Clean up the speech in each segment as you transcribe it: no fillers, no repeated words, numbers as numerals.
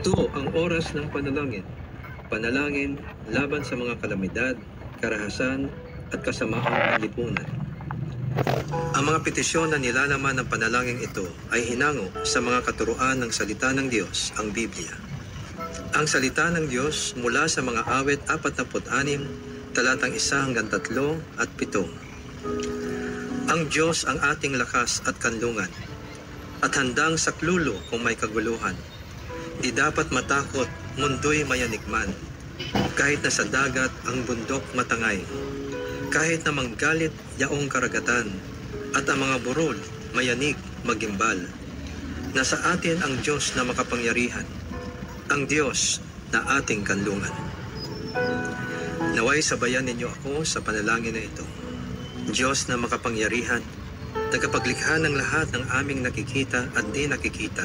Ito ang oras ng panalangin. Panalangin laban sa mga kalamidad, karahasan at kasamaang lipunan. Ang mga petisyon na nilalaman ng panalangin ito ay hinango sa mga katuruan ng salita ng Diyos, ang Biblia. Ang salita ng Diyos mula sa mga awit 46, talatang 1 hanggang 3 at 7. Ang Diyos ang ating lakas at kanlungan, at handang saklulo kung may kaguluhan. Di dapat matakot, mundo'y mayanikman, kahit na sa dagat ang bundok matangay, kahit na manggalit yaong karagatan, at ang mga burol mayanig magimbal. Nasa atin ang Diyos na makapangyarihan, ang Diyos na ating kanlungan. Naway sabayan ninyo ako sa panalangin na ito. Diyos na makapangyarihan, tagapaglikha ng lahat ng aming nakikita at di nakikita.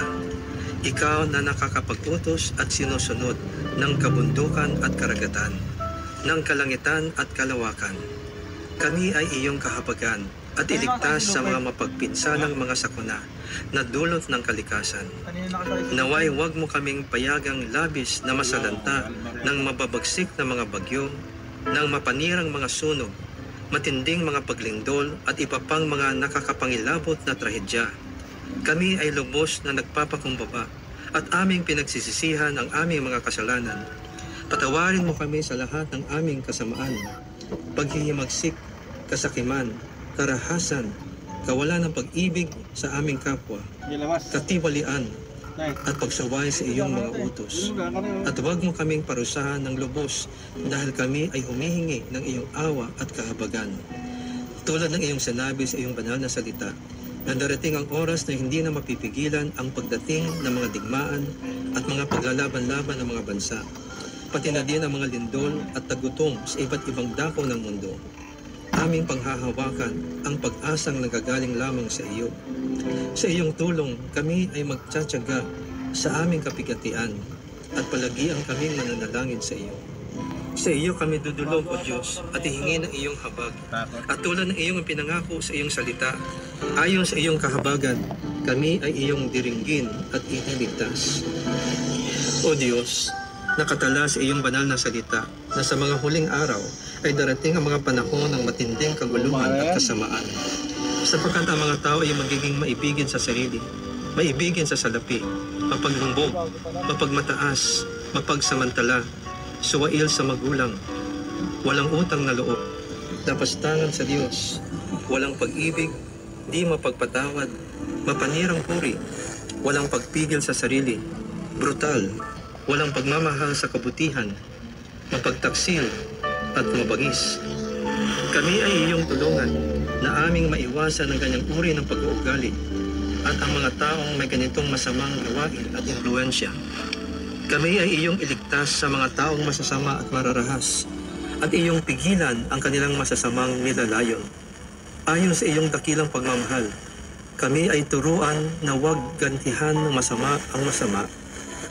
Ikaw na nakakapag-utos at sinusunod ng kabundukan at karagatan, ng kalangitan at kalawakan. Kami ay iyong kahabagan at iligtas sa mga mapagpinsanang mga sakuna na dulot ng kalikasan. Naway huwag mo kaming payagang labis na masalanta ng mababagsik na mga bagyo, ng mapanirang mga sunog, matinding mga paglindol at iba pang mga nakakapangilabot na trahedya. Kami ay lubos na nagpapakumbaba at aming pinagsisisihan ang aming mga kasalanan. Patawarin mo kami sa lahat ng aming kasamaan, paghihimagsik, kasakiman, karahasan, kawalan ng pag-ibig sa aming kapwa, katiwalian, at pagsaway sa iyong mga utos. At huwag mo kaming parusahan ng lubos dahil kami ay humihingi ng iyong awa at kahabagan. Tulad ng iyong sinabi sa iyong banal na salita, na darating ang oras na hindi na mapipigilan ang pagdating ng mga digmaan at mga paglalaban-laban ng mga bansa, pati na din ang mga lindol at tagutom sa iba't ibang dako ng mundo. Aming panghahawakan ang pag-asang nagagaling lamang sa iyo. Sa iyong tulong, kami ay magtsatsaga sa aming kapigatian at palagian kaming mananalangin sa iyo. Sa iyo kami dudulog, O Diyos, at ihingi ng iyong habag. At tulad ng iyong pinangako sa iyong salita, ayon sa iyong kahabagan, kami ay iyong diringgin at iniligtas. O Diyos, nakatala sa iyong banal na salita na sa mga huling araw ay darating ang mga panahon ng matinding kaguluhan at kasamaan. Sapagkat ang mga tao ay magiging maibigin sa sarili, maibigin sa salapi, mapaghumbog, mapagmataas, mapagsamantala, suwail sa magulang, walang utang na loob, napastangan sa Diyos, walang pag-ibig, di mapagpatawad, mapanirang puri, walang pagpigil sa sarili, brutal, walang pagmamahal sa kabutihan, mapagtaksil at mabangis. Kami ay iyong tulungan na aming maiwasan ang ganyang uri ng pag-uugali at ang mga taong may ganitong masamang gawain at impluensya. Kami ay iyong iligtas sa mga taong masasama at mararahas at iyong pigilan ang kanilang masasamang nilalayon. Ayon sa iyong dakilang pagmamahal, kami ay turuan na huwag gantihan ng masama ang masama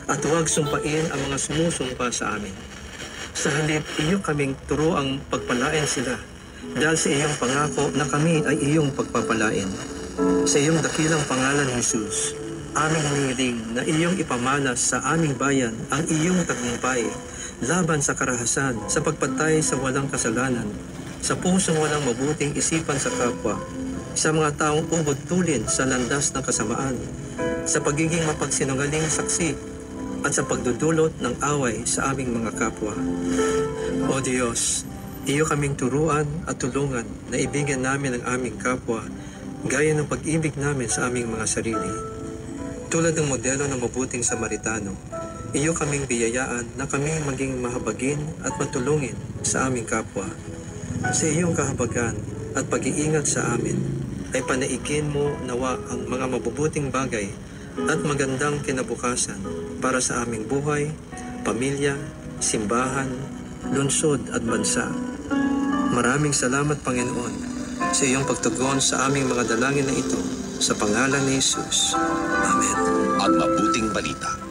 at huwag sumpain ang mga sumusumpa sa amin. Sa halip, iyo kaming turuang pagpalain sila dahil sa iyong pangako na kami ay iyong pagpapalain. Sa iyong dakilang pangalan, Jesus, aming hinihiling na iyong ipamalas sa aming bayan ang iyong tagumpay laban sa karahasan, sa pagpatay sa walang kasalanan, sa pusong walang mabuting isipan sa kapwa, sa mga taong ubod tulin sa landas ng kasamaan, sa pagiging mapagsinungaling saksi, at sa pagdudulot ng away sa aming mga kapwa. O Diyos, iyo kaming turuan at tulungan na ibigyan namin ang aming kapwa gaya ng pag-ibig namin sa aming mga sarili. Tulad ng modelo ng mabuting Samaritano, iyo kaming biyayaan na kami maging mahabagin at matulungin sa aming kapwa. Sa iyong kahabagan at pag-iingat sa amin, ay panaigin mo nawa ang mga mabubuting bagay at magandang kinabukasan para sa aming buhay, pamilya, simbahan, lungsod at bansa. Maraming salamat, Panginoon, sa iyong pagtugon sa aming mga dalangin na ito, sa pangalan ni Jesus. Amen. Ang mabuting balita.